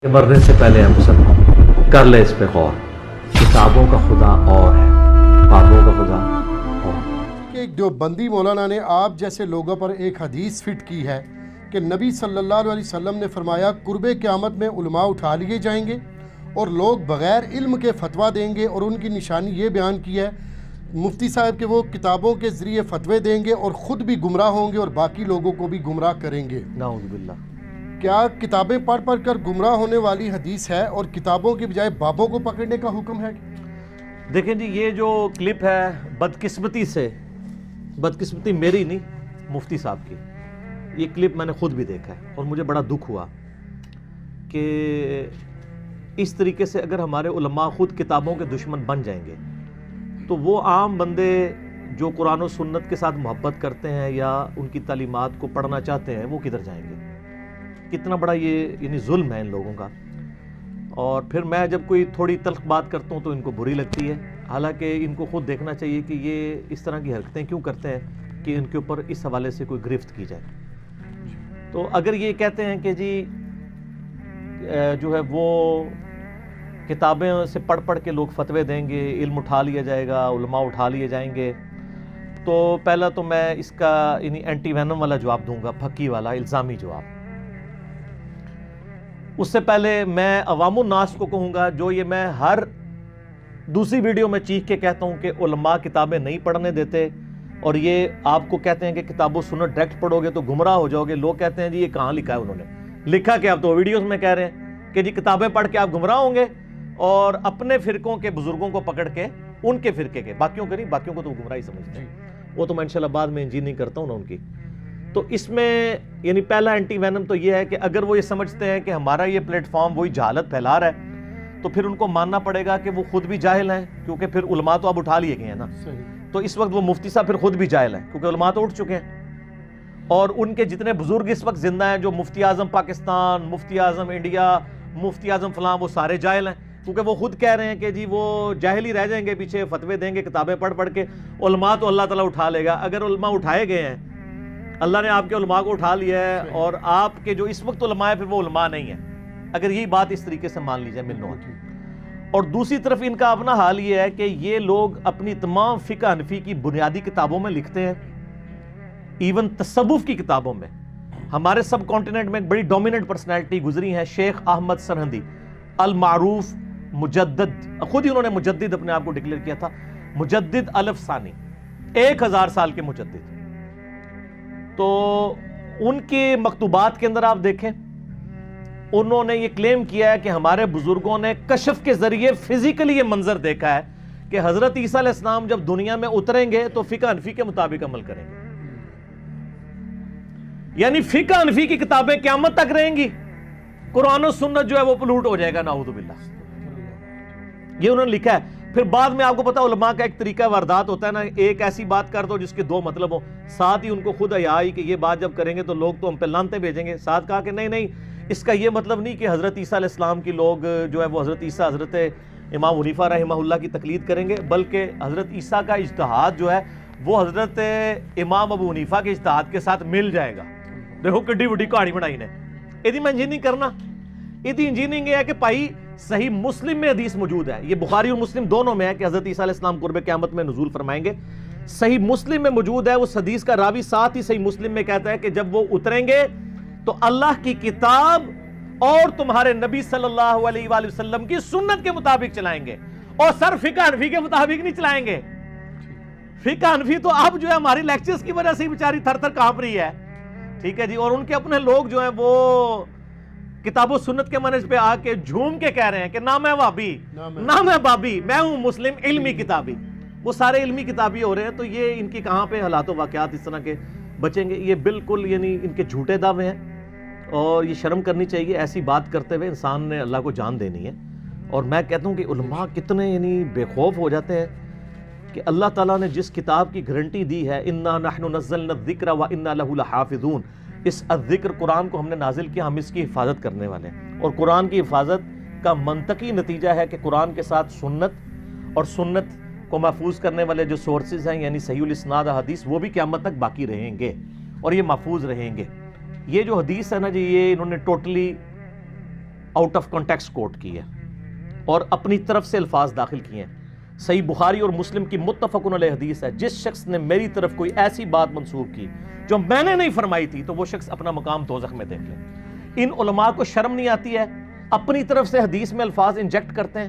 کہ مرنے سے پہلے ہے مسلمان، کر لے اس پہ غور۔ کتابوں کا خدا اور ہے، خوابوں کا خدا اور کہ ایک دیوبندی مولانا نے آپ جیسے لوگوں پر ایک حدیث فٹ کی ہے کہ نبی صلی اللہ علیہ وسلم نے فرمایا قرب قیامت میں علماء اٹھا لیے جائیں گے اور لوگ بغیر علم کے فتویٰ دیں گے، اور ان کی نشانی یہ بیان کی ہے مفتی صاحب کہ وہ کتابوں کے ذریعے فتوے دیں گے اور خود بھی گمراہ ہوں گے اور باقی لوگوں کو بھی گمراہ کریں گے۔ نعوذ باللہ۔ کیا کتابیں پڑھ پڑھ کر گمراہ ہونے والی حدیث ہے اور کتابوں کی بجائے بابوں کو پکڑنے کا حکم ہے؟ دیکھیں جی، یہ جو کلپ ہے بدقسمتی میری نہیں، مفتی صاحب کی، یہ کلپ میں نے خود بھی دیکھا ہے اور مجھے بڑا دکھ ہوا کہ اس طریقے سے اگر ہمارے علماء خود کتابوں کے دشمن بن جائیں گے تو وہ عام بندے جو قرآن و سنت کے ساتھ محبت کرتے ہیں یا ان کی تعلیمات کو پڑھنا چاہتے ہیں وہ کدھر جائیں گے؟ کتنا بڑا یہ یعنی ظلم ہے ان لوگوں کا۔ اور پھر میں جب کوئی تھوڑی تلخ بات کرتا ہوں تو ان کو بری لگتی ہے، حالانکہ ان کو خود دیکھنا چاہیے کہ یہ اس طرح کی حرکتیں کیوں کرتے ہیں کہ ان کے اوپر اس حوالے سے کوئی گرفت کی جائے۔ تو اگر یہ کہتے ہیں کہ جی جو ہے وہ کتابیں سے پڑھ پڑھ کے لوگ فتوے دیں گے، علم اٹھا لیا جائے گا، علماء اٹھا لیے جائیں گے، تو پہلا تو میں اس کا یعنی اینٹی وینم والا جواب دوں گا، پھکی والا الزامی جواب۔ اس سے پہلے میں عوام الناس کو کہوں گا، جو یہ میں ہر دوسری ویڈیو میں چیخ کے کہتا ہوں کہ علماء کتابیں نہیں پڑھنے دیتے، اور یہ آپ کو کہتے ہیں کہ کتاب و سنت ڈائریکٹ پڑھو گے تو گمراہ ہو جاؤ گے۔ لوگ کہتے ہیں جی یہ کہاں لکھا ہے، انہوں نے لکھا کہ آپ تو ویڈیوز میں کہہ رہے ہیں کہ جی کتابیں پڑھ کے آپ گمراہ ہوں گے، اور اپنے فرقوں کے بزرگوں کو پکڑ کے ان کے فرقے کے، باقیوں کے نہیں، باقیوں کو تو گمراہی سمجھتے ہیں، وہ تو میں انشاءاللہ بعد میں انجینئرنگ کرتا ہوں نا ان کی۔ تو اس میں یعنی پہلا اینٹی وینم تو یہ ہے کہ اگر وہ یہ سمجھتے ہیں کہ ہمارا یہ پلیٹ فارم وہی جہالت پھیلا رہا ہے تو پھر ان کو ماننا پڑے گا کہ وہ خود بھی جاہل ہیں، کیونکہ پھر علماء تو اب اٹھا لیے گئے ہیں نا۔ تو اس وقت وہ مفتی صاحب پھر خود بھی جاہل ہیں کیونکہ علماء تو اٹھ چکے ہیں، اور ان کے جتنے بزرگ اس وقت زندہ ہیں، جو مفتی اعظم پاکستان، مفتی اعظم انڈیا، مفتی اعظم فلاں، وہ سارے جاہل ہیں، کیونکہ وہ خود کہہ رہے ہیں کہ جی وہ جاہل ہی رہ جائیں گے پیچھے، فتوے دیں گے کتابیں پڑھ پڑھ کے، علماء تو اللہ تعالیٰ اٹھا لے گا۔ اگر علماء اٹھائے گئے ہیں، اللہ نے آپ کے علماء کو اٹھا لیا ہے، اور آپ کے جو اس وقت علماء ہیں پھر وہ علماء نہیں ہیں، اگر یہی بات اس طریقے سے مان لی جائے منو۔ اور دوسری طرف ان کا اپنا حال یہ ہے کہ یہ لوگ اپنی تمام فقہ حنفی کی بنیادی کتابوں میں لکھتے ہیں، ایون تصوف کی کتابوں میں۔ ہمارے سب کانٹیننٹ میں ایک بڑی ڈومیننٹ پرسنالٹی گزری ہیں، شیخ احمد سرہندی، المعروف مجدد، خود ہی انہوں نے مجدد اپنے آپ کو ڈکلیئر کیا تھا، مجدد الف ثانی، 1000 سال کے مجدد۔ تو ان کے مکتوبات کے اندر آپ دیکھیں، انہوں نے یہ کلیم کیا ہے کہ ہمارے بزرگوں نے کشف کے ذریعے فزیکلی یہ منظر دیکھا ہے کہ حضرت عیسیٰ علیہ السلام جب دنیا میں اتریں گے تو فقہ حنفی کے مطابق عمل کریں گے، یعنی فقہ حنفی کی کتابیں قیامت تک رہیں گی، قرآن و سنت جو ہے وہ پلوٹ ہو جائے گا، نعوذ باللہ۔ یہ انہوں نے لکھا ہے۔ پھر بعد میں آپ کو پتا علماء کا ایک طریقہ واردات ہوتا ہے نا، ایک ایسی بات کر دو جس کے دو مطلب ہو، ساتھ ہی ان کو خود حیا آئی کہ یہ بات جب کریں گے تو لوگ تو ہم پہ لانتے بھیجیں گے، ساتھ کہا کہ نہیں اس کا یہ مطلب نہیں کہ حضرت عیسیٰ علیہ السلام کی لوگ جو ہے وہ حضرت عیسیٰ، حضرت امام حنیفہ رحمہ اللہ کی تقلید کریں گے، بلکہ حضرت عیسیٰ کا اجتہاد جو ہے وہ حضرت امام ابو حنیفہ کے اجتہاد کے ساتھ مل جائے گا۔ دیکھو کڈی وڈی کہانی بنائی نے، ایدی میں انجینئرنگ کرنا، ایدی انجینئرنگ یہ ہے کہ بھائی صحیح مسلم میں حدیث موجود ہے، یہ بخاری اور مسلم دونوں میں ہے کہ حضرت عیسیٰ علیہ السلام قرب قیامت میں نزول فرمائیں گے، صحیح مسلم میں موجود ہے، اس حدیث کا راوی ساتھ ہی صحیح مسلم میں کہتا ہے کہ جب وہ اتریں گے تو اللہ کی کتاب اور تمہارے نبی صلی اللہ علیہ وآلہ وسلم کی سنت کے مطابق چلائیں گے، اور سر فقہ حنفی کے مطابق نہیں چلائیں گے۔ فقہ حنفی تو اب جو ہے ہماری لیکچرز کی وجہ سے ہی بیچاری تھر تھر کانپ رہی ہے، ٹھیک ہے جی، اور ان کے اپنے لوگ جو ہیں وہ کتاب و سنت کے منہج پہ آ کے جھوم کے کہہ رہے ہیں کہ نہ میں وہابی، نہ میں بابی، میں ہوں مسلم علمی کتابی، وہ سارے علمی کتابی ہو رہے ہیں۔ تو یہ ان کی کہاں پہ حالات و واقعات اس طرح کے بچیں گے؟ یہ بالکل یعنی ان کے جھوٹے دعوے ہیں، اور یہ شرم کرنی چاہیے، ایسی بات کرتے ہوئے انسان نے اللہ کو جان دینی ہے۔ اور میں کہتا ہوں کہ علماء کتنے یعنی بے خوف ہو جاتے ہیں کہ اللہ تعالیٰ نے جس کتاب کی گارنٹی دی ہے، اِنَّا نَحْنُ نَزَّلْنَا الذِّكْرَ وَإِنَّا لَهُ لَحَافِظُونَ، اس الذکر قرآن کو ہم نے نازل کیا، ہم اس کی حفاظت کرنے والے ہیں۔ اور قرآن کی حفاظت کا منطقی نتیجہ ہے کہ قرآن کے ساتھ سنت، اور سنت کو محفوظ کرنے والے جو سورسز ہیں یعنی صحیح الاسناد حدیث، وہ بھی قیامت تک باقی رہیں گے اور یہ محفوظ رہیں گے۔ یہ جو حدیث ہے نا جی، یہ انہوں نے ٹوٹلی آؤٹ آف کانٹیکسٹ کوٹ کی ہے اور اپنی طرف سے الفاظ داخل کیے ہیں. صحیح بخاری اور مسلم کی متفق علیہ حدیث ہے, جس شخص نے میری طرف کوئی ایسی بات منسوب کی جو میں نے نہیں فرمائی تھی تو وہ شخص اپنا مقام دوزخ میں دیکھ لے. ان علماء کو شرم نہیں آتی ہے, اپنی طرف سے حدیث میں الفاظ انجیکٹ کرتے ہیں.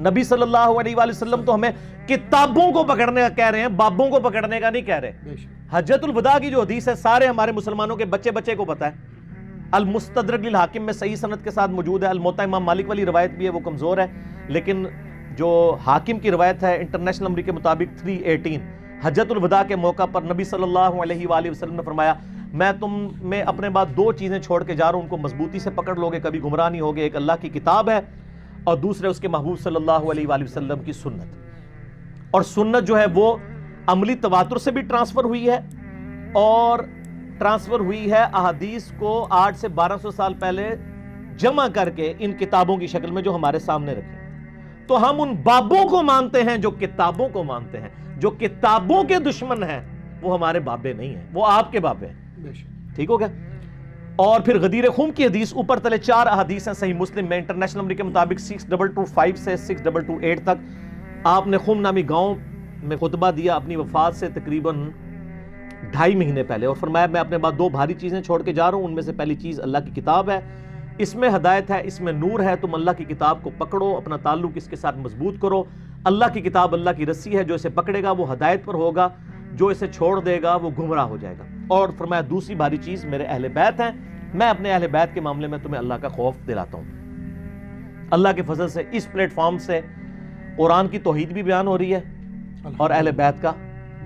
نبی صلی اللہ علیہ وآلہ وسلم تو ہمیں کتابوں کو پکڑنے کا کہہ رہے ہیں, بابوں کو پکڑنے کا نہیں کہہ رہے. حجۃ الوداع کی جو حدیث ہے سارے ہمارے مسلمانوں کے بچے بچے کو پتا ہے. المستدرک للحاکم میں صحیح سند کے ساتھ موجود ہے. الموطا امام مالک والی روایت بھی ہے, وہ کمزور ہے, لیکن جو حاکم کی روایت ہے انٹرنیشنل نمبر کے مطابق 318, حجۃ الوداع کے موقع پر نبی صلی اللہ علیہ وآلہ وسلم نے فرمایا میں تم میں اپنے بعد 2 چیزیں چھوڑ کے جا رہا ہوں, ان کو مضبوطی سے پکڑ لو گے, کبھی گمراہ نہیں ہوگے. ایک اللہ کی کتاب ہے اور دوسرے اس کے محبوب صلی اللہ علیہ وآلہ وسلم کی سنت. اور سنت جو ہے وہ عملی تواتر سے بھی ٹرانسفر ہوئی ہے اور ٹرانسفر ہوئی ہے احادیث کو 8 سے 1200 سال پہلے جمع کر کے ان کتابوں کی شکل میں جو ہمارے سامنے رکھیں. تو ہم ان بابوں کو مانتے ہیں جو کتابوں کو مانتے ہیں. جو کتابوں کے دشمن ہیں وہ ہمارے بابے نہیں ہیں, وہ آپ کے بابے ہیں. ٹھیک ہو گیا. اور پھر غدیر خم کی حدیث اوپر تلے 4 احادیث ہیں صحیح مسلم میں انٹرنیشنل نمبر کے مطابق 6225 سے 6228 تک. آپ نے خم نامی گاؤں میں خطبہ دیا اپنی وفات سے تقریباً 2.5 مہینے پہلے, اور فرمایا میں اپنے بعد 2 بھاری چیزیں چھوڑ کے جا رہا ہوں. ان میں سے پہلی چیز اللہ کی کتاب ہے, اس میں ہدایت ہے, اس میں نور ہے. تم اللہ کی کتاب کو پکڑو, اپنا تعلق اس کے ساتھ مضبوط کرو. اللہ کی کتاب اللہ کی رسی ہے, جو اسے پکڑے گا وہ ہدایت پر ہوگا, جو اسے چھوڑ دے گا وہ گمراہ ہو جائے گا. اور فرمایا دوسری بھاری چیز میرے اہل بیت ہیں, میں اپنے اہل بیت کے معاملے میں تمہیں اللہ کا خوف دلاتا ہوں. اللہ کے فضل سے اس پلیٹ فارم سے قرآن کی توحید بھی بیان ہو رہی ہے اور اہل بیت کا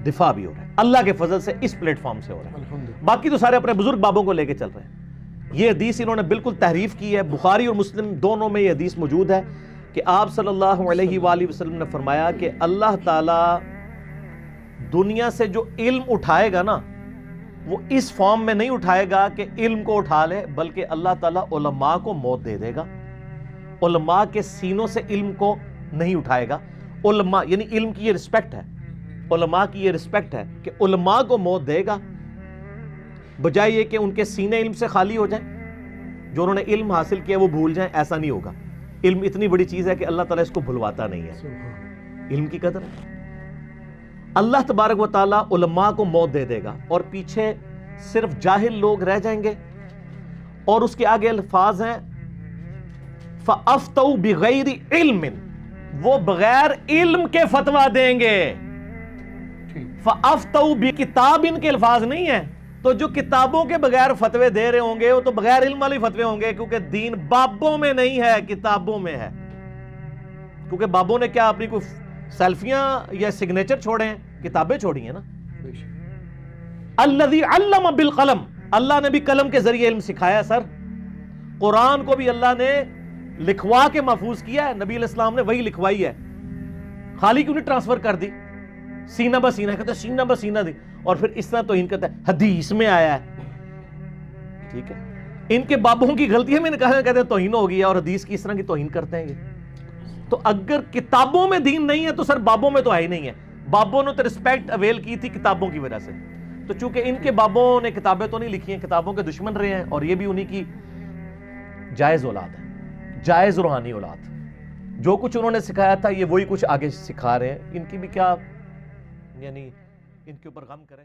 دفاع بھی ہو رہا ہے. اللہ کے فضل سے اس پلیٹ فارم سے ہو رہا ہے. باقی تو سارے اپنے بزرگ بابوں کو لے کے چل رہے ہیں. یہ حدیث انہوں نے بالکل تحریف کی ہے. بخاری اور مسلم دونوں میں یہ حدیث موجود ہے کہ آپ صلی اللہ علیہ وآلہ وسلم نے فرمایا کہ اللہ تعالی دنیا سے جو علم اٹھائے گا نا وہ اس فارم میں نہیں اٹھائے گا کہ علم کو اٹھا لے, بلکہ اللہ تعالیٰ علماء کو موت دے دے گا. علماء کے سینوں سے علم کو نہیں اٹھائے گا. علماء یعنی علم کی یہ رسپیکٹ ہے, علماء کی یہ رسپیکٹ ہے کہ علماء کو موت دے گا, بجائے یہ کہ ان کے سینے علم سے خالی ہو جائیں, جو انہوں نے علم حاصل کیا وہ بھول جائیں. ایسا نہیں ہوگا. علم اتنی بڑی چیز ہے کہ اللہ تعالیٰ اس کو بھلواتا نہیں ہے. علم کی قدر ہے. اللہ تبارک و تعالیٰ علماء کو موت دے دے گا اور پیچھے صرف جاہل لوگ رہ جائیں گے. اور اس کے آگے الفاظ ہیں فَأَفْتَوْا بِغَيْرِ عِلْمٍ, وہ بغیر علم کے فتویٰ دیں گے. فَأَفْتَوْا بِكِتَابٍ کے الفاظ نہیں ہیں. تو جو کتابوں کے بغیر فتوے دے رہے ہوں گے وہ تو بغیر علم والی فتوے ہوں گے, کیونکہ دین بابوں میں نہیں ہے, کتابوں میں ہے. کیونکہ بابوں نے کیا اپنی کوئی سیلفیاں یا سگنیچر چھوڑے ہیں, کتابیں چھوڑی ہیں نا. الذی علم بالقلم, اللہ نے بھی قلم کے ذریعے علم سکھایا. سر قرآن کو بھی اللہ نے لکھوا کے محفوظ کیا ہے, نبی علیہ السلام نے وہی لکھوائی ہے. خالی کیوں نہیں ٹرانسفر کر دی, سینہ بہ سینہ, کہتے ہیں سینہ بہ سینہ دی, اور پھر اس طرح توہین کرتا ہے حدیث میں آیا ہے. ٹھیک ہے, ان کے بابوں کی غلطی ہے, میں نے کہا کہتے ہیں توہین ہو گیا اور حدیث کی اس طرح کی توہین کرتے ہیں یہ. تو اگر کتابوں میں دین نہیں ہے تو سر بابوں میں تو ہے ہی نہیں ہے. بابوں نے تو رسپیکٹ اویل کی تھی کتابوں کی وجہ سے. تو چونکہ ان کے بابوں نے کتابیں تو نہیں لکھی ہیں, کتابوں کے دشمن رہے ہیں, اور یہ بھی انہی کی جائز اولاد ہے, جائز روحانی اولاد. جو کچھ انہوں نے سکھایا تھا یہ وہی کچھ آگے سکھا رہے ہیں. ان کی بھی کیا یعنی ان کے اوپر غم کریں.